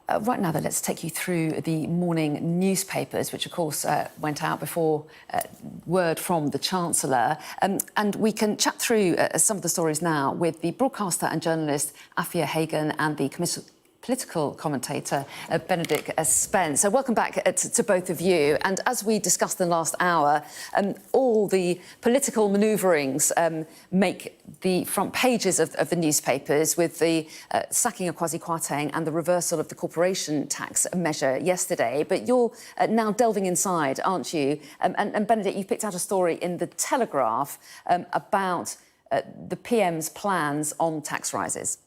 Right now, though, let's take you through the morning newspapers, which, of course, went out before word from the Chancellor. And we can chat through some of the stories now with the broadcaster and journalist Afia Hagan and the political commentator Benedict Spence. So welcome back to both of you. And as we discussed in the last hour, all the political manoeuvrings make the front pages of the newspapers, with the sacking of Kwasi Kwarteng and the reversal of the corporation tax measure yesterday. But you're now delving inside, aren't you? And Benedict, you've picked out a story in The Telegraph about the PM's plans on tax rises.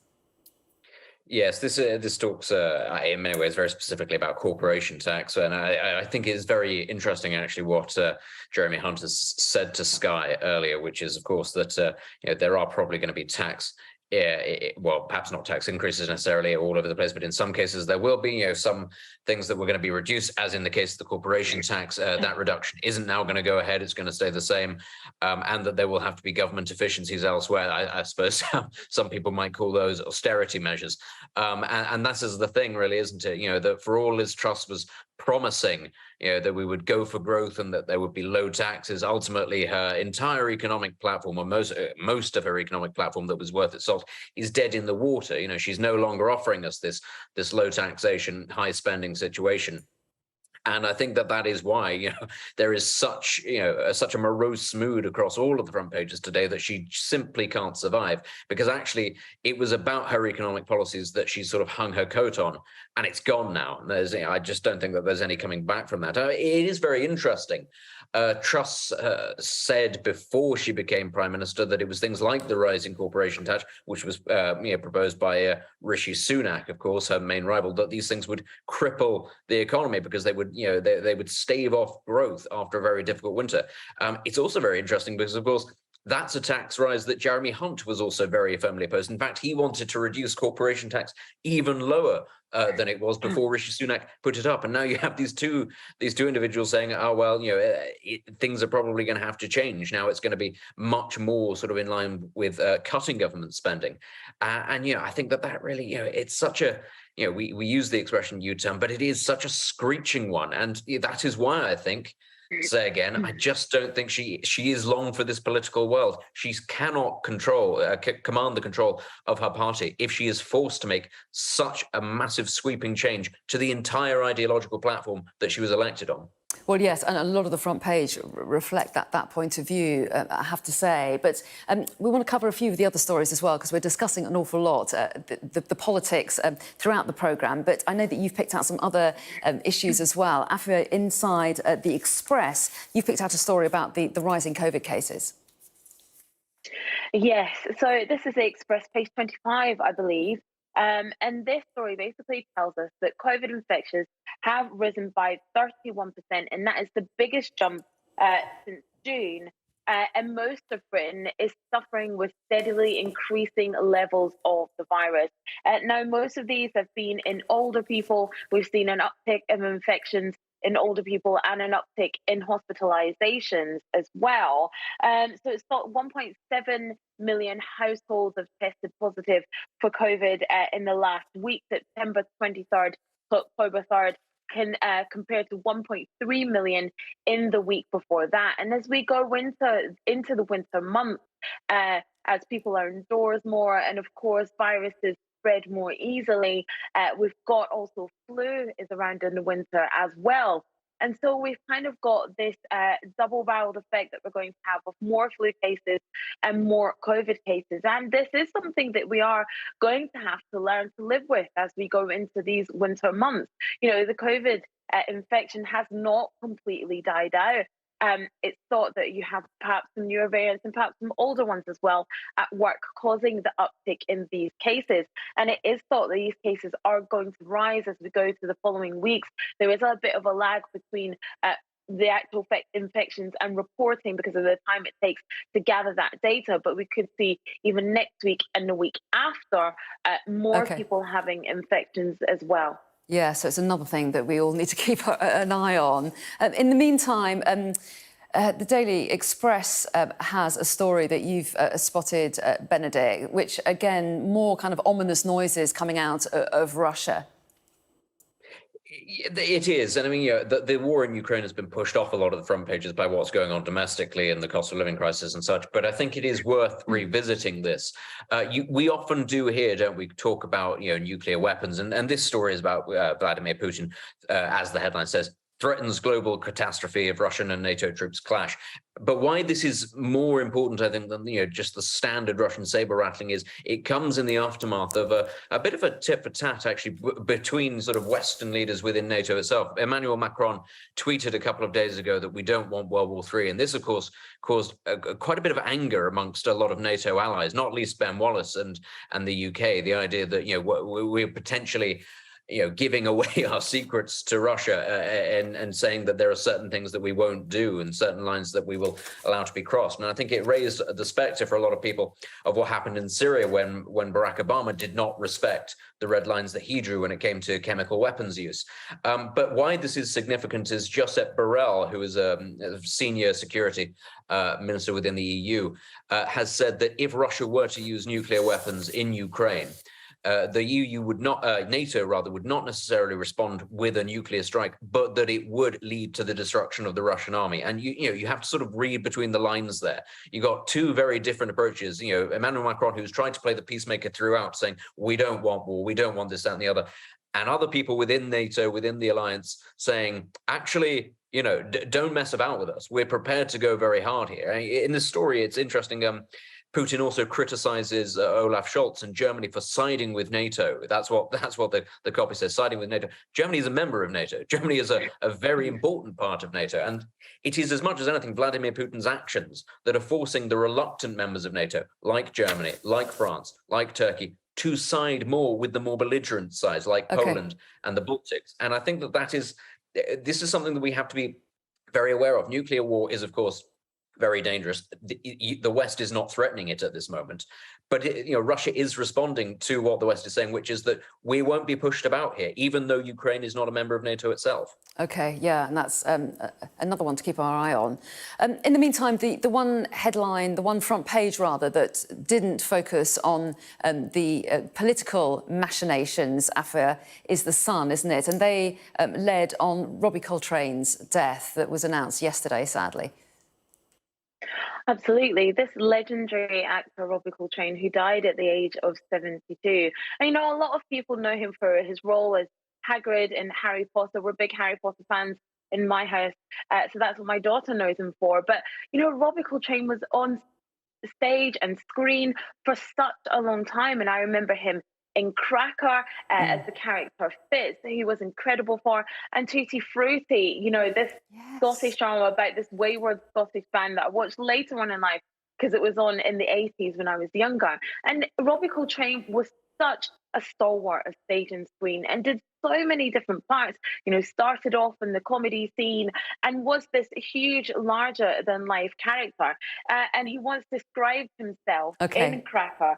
Yes, this talks in many ways very specifically about corporation tax, and I think it's very interesting actually what Jeremy Hunt has said to Sky earlier, which is of course that there are probably going to be tax. Well, perhaps not tax increases necessarily all over the place, but in some cases there will be, some things that were going to be reduced, as in the case of the corporation tax. That reduction isn't now going to go ahead; it's going to stay the same, and that there will have to be government efficiencies elsewhere. I suppose some people might call those austerity measures, and that is the thing, really, isn't it? That for all Liz Truss was promising, that we would go for growth and that there would be low taxes. Ultimately, her entire economic platform, or most of her economic platform that was worth its salt, is dead in the water. She's no longer offering us this low taxation, high spending situation. And I think that is why, there is such a morose mood across all of the front pages today, that she simply can't survive, because actually it was about her economic policies that she sort of hung her coat on, and it's gone now. I just don't think that there's any coming back from that. It is very interesting. Truss said before she became Prime Minister that it was things like the rising corporation tax, which was proposed by Rishi Sunak, of course, her main rival, that these things would cripple the economy because they would they would stave off growth after a very difficult winter. It's also very interesting because, of course, that's a tax rise that Jeremy Hunt was also very firmly opposed. In fact, he wanted to reduce corporation tax even lower than it was before Rishi Sunak put it up. And now you have these two individuals saying, oh, well, things are probably going to have to change. Now it's going to be much more sort of in line with cutting government spending. I think that really, it's such a, we use the expression U-turn, but it is such a screeching one. And that is why I think, say again, I just don't think she is long for this political world. She cannot command the control of her party if she is forced to make such a massive sweeping change to the entire ideological platform that she was elected on. Well, yes, and a lot of the front page reflect that point of view, I have to say. But we want to cover a few of the other stories as well, because we're discussing an awful lot, the politics throughout the programme. But I know that you've picked out some other issues as well. Afia, inside The Express, you've picked out a story about the rising COVID cases. Yes, so this is The Express, page 25, I believe. And this story basically tells us that COVID infections have risen by 31%, and that is the biggest jump since June. And most of Britain is suffering with steadily increasing levels of the virus. Now, most of these have been in older people. We've seen an uptick of infections in older people and an uptick in hospitalizations as well. So it's got 1.7 million households have tested positive for COVID in the last week, September 23rd to October 3rd, compared to 1.3 million in the week before that. And as we go into the winter months, as people are indoors more, and of course viruses spread more easily, we've got also flu is around in the winter as well. And so we've kind of got this double-barreled effect that we're going to have of more flu cases and more COVID cases. And this is something that we are going to have to learn to live with as we go into these winter months. The COVID infection has not completely died out. It's thought that you have perhaps some newer variants and perhaps some older ones as well at work, causing the uptick in these cases. And it is thought that these cases are going to rise as we go through the following weeks. There is a bit of a lag between the actual infections and reporting because of the time it takes to gather that data. But we could see even next week and the week after more people having infections as well. Yeah, so it's another thing that we all need to keep an eye on. In the meantime, the Daily Express has a story that you've spotted, Benedict, which, again, more kind of ominous noises coming out of Russia. It is. And I mean, the war in Ukraine has been pushed off a lot of the front pages by what's going on domestically and the cost of living crisis and such. But I think it is worth revisiting this. We often do here, don't we, talk about, nuclear weapons. And this story is about Vladimir Putin, as the headline says, threatens global catastrophe if Russian and NATO troops clash. But why this is more important, I think, than just the standard Russian saber rattling is it comes in the aftermath of a bit of a tit for tat, actually, between sort of Western leaders within NATO itself. Emmanuel Macron tweeted a couple of days ago that we don't want World War III, and this, of course, caused quite a bit of anger amongst a lot of NATO allies, not least Ben Wallace and the UK. The idea that we're potentially giving away our secrets to Russia and saying that there are certain things that we won't do and certain lines that we will allow to be crossed. And I think it raised the specter for a lot of people of what happened in Syria when Barack Obama did not respect the red lines that he drew when it came to chemical weapons use. But why this is significant is Josep Borrell, who is a senior security minister within the EU, has said that if Russia were to use nuclear weapons in Ukraine, the EU would not, NATO rather, would not necessarily respond with a nuclear strike, but that it would lead to the destruction of the Russian army. And you have to sort of read between the lines there. You got two very different approaches. Emmanuel Macron, who's tried to play the peacemaker throughout, saying we don't want war, we don't want this, that, and the other, and other people within NATO, within the alliance, saying actually, don't mess about with us. We're prepared to go very hard here. In this story, it's interesting. Putin also criticizes Olaf Scholz and Germany for siding with NATO. That's what the copy says, siding with NATO. Germany is a member of NATO. Germany is a very important part of NATO. And it is, as much as anything, Vladimir Putin's actions that are forcing the reluctant members of NATO, like Germany, like France, like Turkey, to side more with the more belligerent sides, like Poland and the Baltics. And I think this is something that we have to be very aware of. Nuclear war is, of course, very dangerous. The West is not threatening it at this moment, but Russia is responding to what the West is saying, which is that we won't be pushed about here, even though Ukraine is not a member of NATO itself. Okay, yeah, and that's another one to keep our eye on. In the meantime, the one headline, the one front page rather, that didn't focus on the political machinations affair is The Sun, isn't it? And they led on Robbie Coltrane's death that was announced yesterday, sadly. Absolutely. This legendary actor, Robbie Coltrane, who died at the age of 72. And, a lot of people know him for his role as Hagrid in Harry Potter. We're big Harry Potter fans in my house. So that's what my daughter knows him for. But, Robbie Coltrane was on stage and screen for such a long time. And I remember him in Cracker as the character Fitz, he was incredible for, and Tutti Frutti, this Scottish drama about this wayward Scottish band that I watched later on in life because it was on in the 80s when I was younger. And Robbie Coltrane was such a stalwart of stage and screen and did so many different parts, started off in the comedy scene and was this huge, larger than life character. And he once described himself in Cracker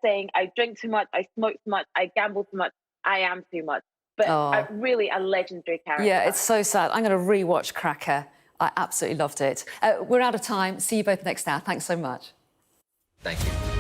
saying, I drink too much, I smoke too much, I gamble too much, I am too much. But really a legendary character. Yeah, it's so sad. I'm going to rewatch Cracker. I absolutely loved it. We're out of time. See you both next hour. Thanks so much. Thank you.